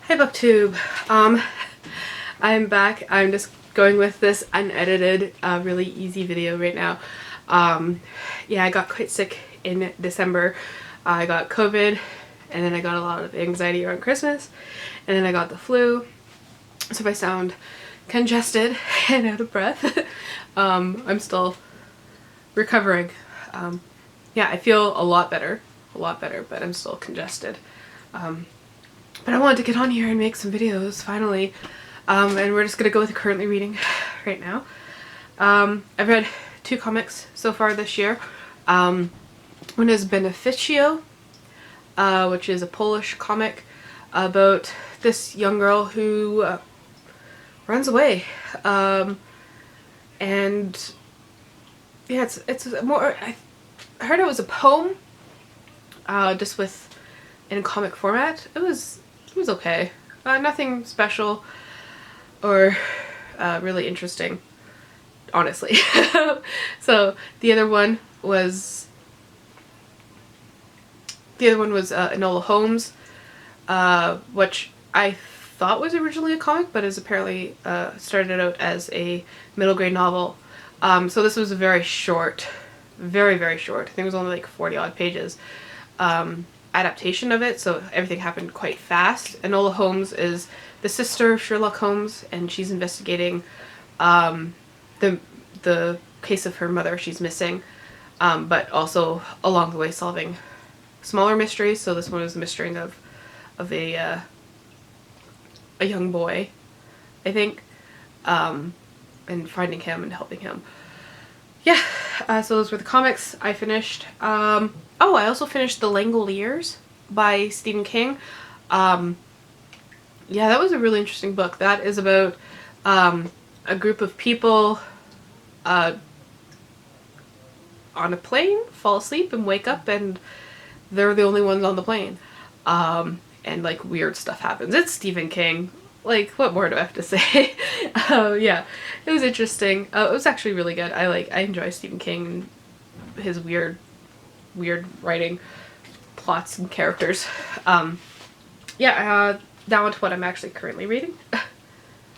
Hey BookTube. I'm back. I'm just going with this unedited, really easy video right now. Yeah, I got quite sick in December. I got COVID, and then I got a lot of anxiety around Christmas, and then I got the flu. So if I sound congested and out of breath, I'm still recovering. Yeah, I feel a lot better, but I'm still congested. But I wanted to get on here and make some videos finally, and we're just gonna go with the currently reading right now. I've read 2 comics so far this year. One is Beneficio, which is a Polish comic about this young girl who runs away, and yeah, it's more. I heard it was a poem, just with in comic format. It was okay. Nothing special or really interesting, honestly. So the other one was Enola Holmes, which I thought was originally a comic, but is apparently started out as a middle grade novel. So this was a very short, very short. I think it was only like 40 odd pages. Adaptation of it, so everything happened quite fast. Enola Holmes is the sister of Sherlock Holmes, and she's investigating the case of her mother. She's missing, but also along the way solving smaller mysteries. So this one is the mystery of a young boy, I think, and finding him and helping him. Yeah, so those were the comics I finished. Oh, I also finished The Langoliers by Stephen King. Yeah, that was a really interesting book. That is about a group of people on a plane, fall asleep and wake up, and they're the only ones on the plane. And like weird stuff happens. It's Stephen King. Like, what more do I have to say? Yeah, it was interesting. It was actually really good. I enjoy Stephen King and his weird writing plots and characters. Yeah, down to what I'm actually currently reading.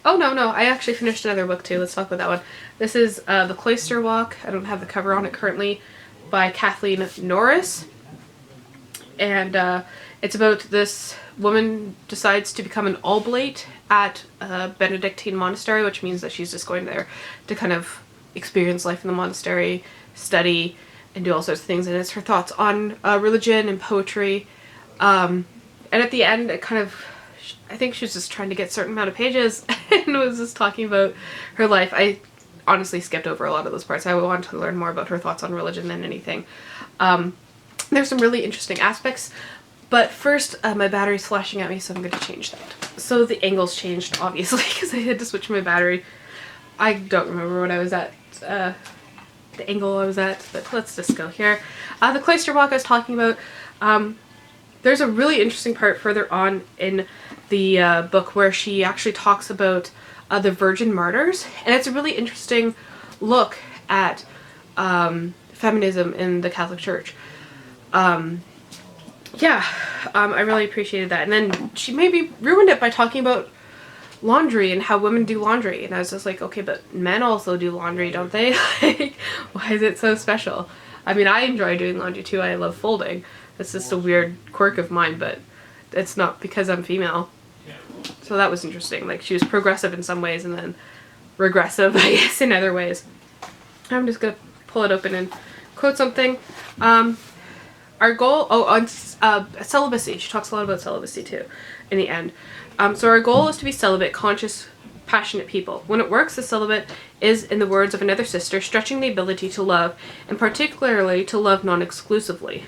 Oh no, I actually finished another book too. Let's talk about that one. This is The Cloister Walk. I don't have the cover on it currently, by Kathleen Norris. And it's about this woman decides to become an oblate at a Benedictine monastery, which means that she's just going there to kind of experience life in the monastery, study, and do all sorts of things. And it's her thoughts on religion and poetry. And at the end, it kind of, I think she was just trying to get a certain amount of pages and was just talking about her life. I honestly skipped over a lot of those parts. I wanted to learn more about her thoughts on religion than anything. There's some really interesting aspects, but first my battery's flashing at me, so I'm going to change that. So the angle's changed, obviously, because I had to switch my battery. I don't remember what I was at, the angle I was at, but let's just go here. The Cloister Walk I was talking about, there's a really interesting part further on in the book where she actually talks about the Virgin Martyrs, and it's a really interesting look at feminism in the Catholic Church. Yeah, I really appreciated that. And then she maybe ruined it by talking about laundry and how women do laundry. And I was just like, okay, but men also do laundry, don't they? Like, why is it so special? I mean, I enjoy doing laundry too. I love folding. It's just a weird quirk of mine, but it's not because I'm female. So that was interesting. Like, she was progressive in some ways and then regressive, I guess, in other ways. I'm just gonna pull it open and quote something. Our goal, on celibacy. She talks a lot about celibacy too, in the end. So our goal is to be celibate, conscious, passionate people. When it works, the celibate is, in the words of another sister, stretching the ability to love, and particularly to love non-exclusively.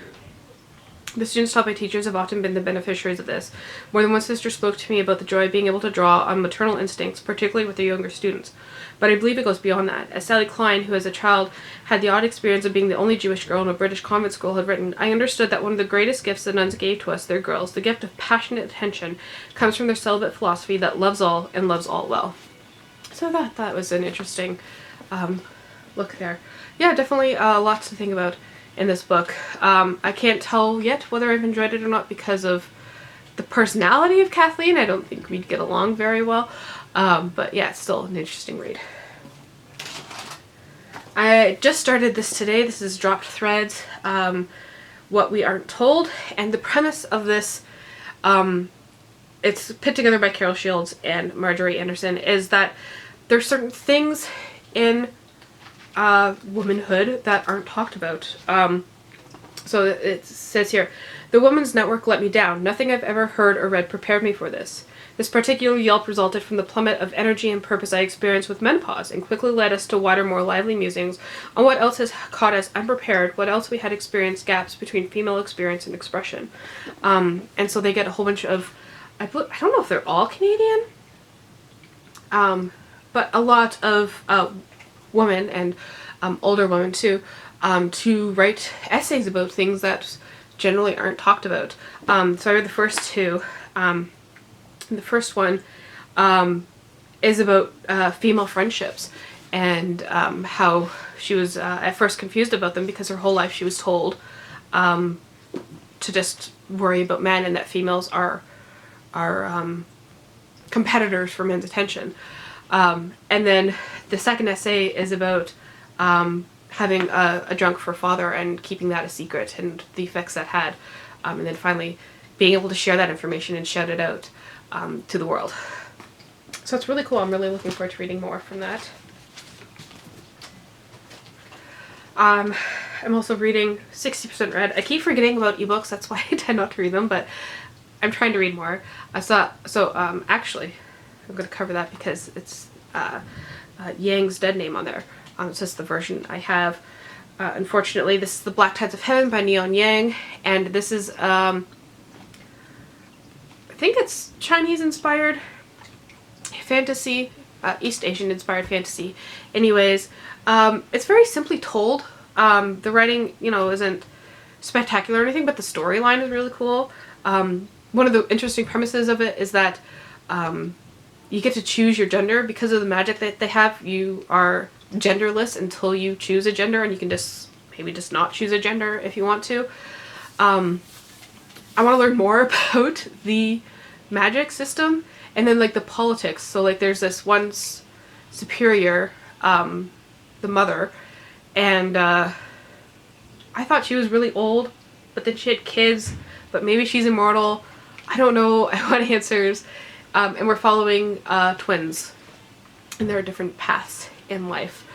The students taught by teachers have often been the beneficiaries of this. More than one sister spoke to me about the joy of being able to draw on maternal instincts, particularly with their younger students. But I believe it goes beyond that. As Sally Klein, who as a child had the odd experience of being the only Jewish girl in a British convent school, had written, I understood that one of the greatest gifts the nuns gave to us, their girls, the gift of passionate attention, comes from their celibate philosophy that loves all and loves all well. So that was an interesting look there. Yeah, definitely lots to think about in this book. I can't tell yet whether I've enjoyed it or not because of the personality of Kathleen. I don't think we'd get along very well. But yeah, it's still an interesting read. I just started this today. This is Dropped Threads, What We Aren't Told. And the premise of this, it's put together by Carol Shields and Marjorie Anderson, is that there's certain things in womanhood that aren't talked about. So it says here, the Women's Network let me down. Nothing I've ever heard or read prepared me for this. This particular yelp resulted from the plummet of energy and purpose I experienced with menopause, and quickly led us to wider, more lively musings on what else has caught us unprepared, what else we had experienced gaps between female experience and expression. And so they get a whole bunch of, I don't know if they're all Canadian, but a lot of women and older women too, to write essays about things that generally aren't talked about. So I read the first two. The first one is about female friendships, and how she was at first confused about them because her whole life she was told to just worry about men, and that females are competitors for men's attention. And then the second essay is about having a drunk for father and keeping that a secret and the effects that had, and then finally being able to share that information and shout it out to the world. So it's really cool. I'm really looking forward to reading more from that. I'm also reading 60% Read. I keep forgetting about ebooks, that's why I tend not to read them, but I'm trying to read more. Actually, I'm going to cover that because it's Yang's dead name on there. It's just the version I have. Unfortunately, this is The Black Tides of Heaven by Neon Yang, and this is, I think it's Chinese-inspired fantasy, East Asian-inspired fantasy. Anyways, it's very simply told. The writing, isn't spectacular or anything, but the storyline is really cool. One of the interesting premises of it is that you get to choose your gender. Because of the magic that they have, you are genderless until you choose a gender, and you can maybe just not choose a gender if you want to. I want to learn more about the magic system and then like the politics. So like there's this one superior, the mother, and I thought she was really old, but then she had kids, but maybe she's immortal. I don't know. I want answers. And we're following twins and there are different paths in life.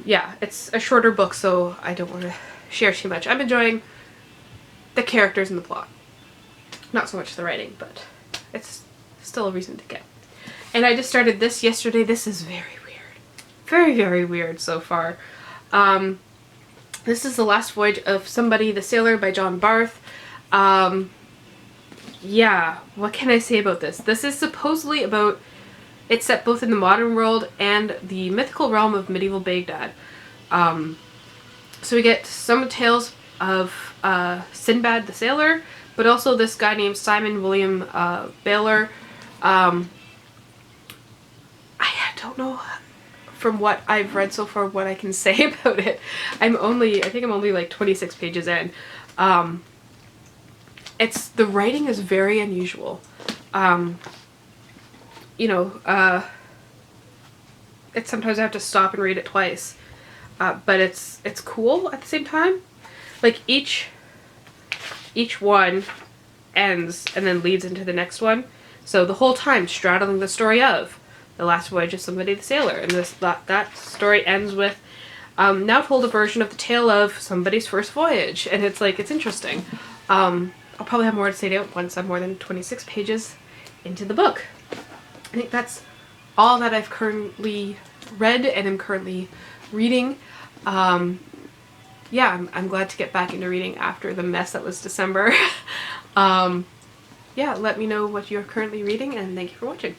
Yeah, it's a shorter book, so I don't want to share too much. I'm enjoying the characters and the plot. Not so much the writing, but it's still a reason to get. And I just started this yesterday. This is very weird. Very, very weird so far. This is The Last Voyage of Somebody the Sailor by John Barth. Yeah, what can I say about this? This is supposedly about, it's set both in the modern world and the mythical realm of medieval Baghdad. So we get some tales of Sinbad the Sailor, but also this guy named Simon William Baylor. I don't know from what I've read so far what I can say about it. I think I'm only like 26 pages in. The writing is very unusual. It's sometimes I have to stop and read it twice. But it's cool at the same time. Like each one ends and then leads into the next one. So the whole time straddling the story of The Last Voyage of Somebody the Sailor, and that story ends with now told a version of the tale of somebody's first voyage, and it's interesting. I'll probably have more to say once I'm more than 26 pages into the book. I think that's all that I've currently read and am currently reading. Yeah, I'm glad to get back into reading after the mess that was December. Yeah, let me know what you're currently reading, and thank you for watching.